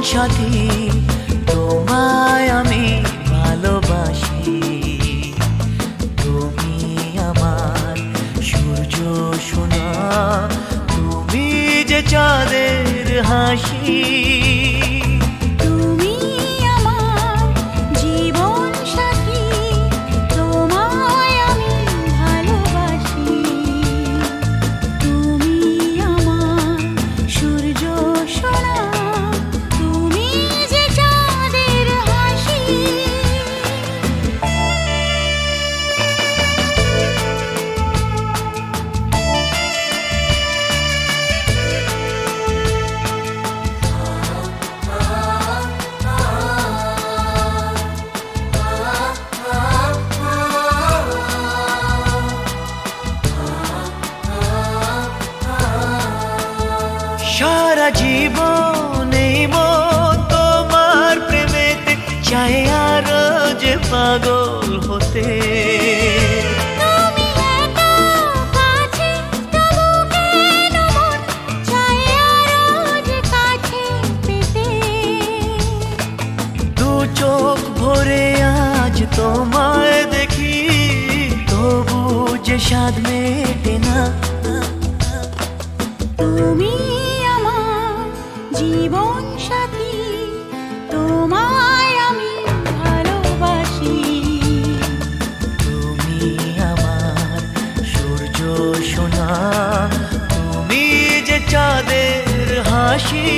সাথী, তোমায় আমি ভালোবাসি। তুমি আমার সূর্য সোনা, তুমি যে চাঁদের হাসি। তুমি আমার জীবন সাথী, তোমায় আমি ভালোবাসি। তুমি আমার সূর্য সোনা, তুমি যে চাঁদের হাসি। সারা জীবন এই মন তোমার প্রেমেতে চাই আরো যে পাগল হতে। তুমি এত কাছে, তবু কেন মন চায় আরো যে কাছে পেতে। দু চোখ ভরে আজ তোমায় দেখি, তবু যে স্বাদ মেটে না। তুমি আমার জীবন সাথী, তোমায় আমি ভালোবাসি। তুমি আমার সূর্য সোনা, তুমি যে চাঁদের হাসি।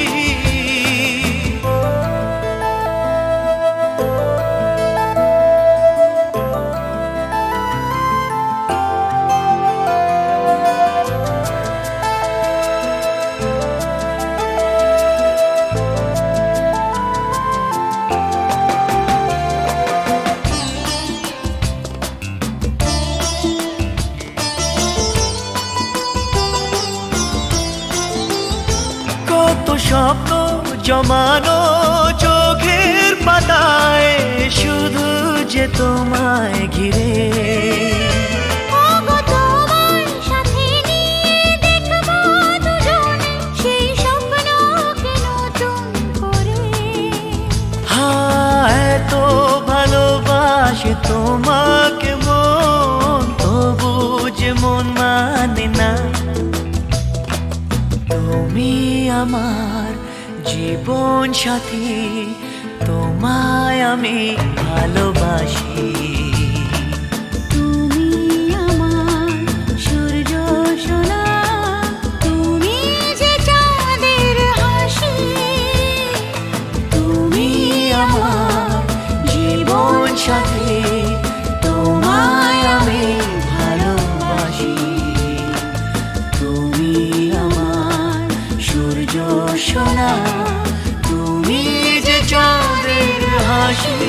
কত স্বপ্ন জমানো চোখের পাতায়, শুধু যে তোমায় ঘিরে। ওগো তোমার সাথে নিয়ে দেখবো দুজনে সেই স্বপ্নকে নতুন করে। এত ভালোবাসে তোমাকে মন, তবু যে মন মানে না। তুমি আমার জীবন সাথী, তোমায় আমি ভালোবাসি। তুমি আমার সূর্য সোনা, তুমি যে চাঁদের হাসি। তুমি আমার জীবন সাথী, তোমায় আমি ভালোবাসি। তুমি আমার সূর্য সোনা, তুমি যে চাঁদের হাসি।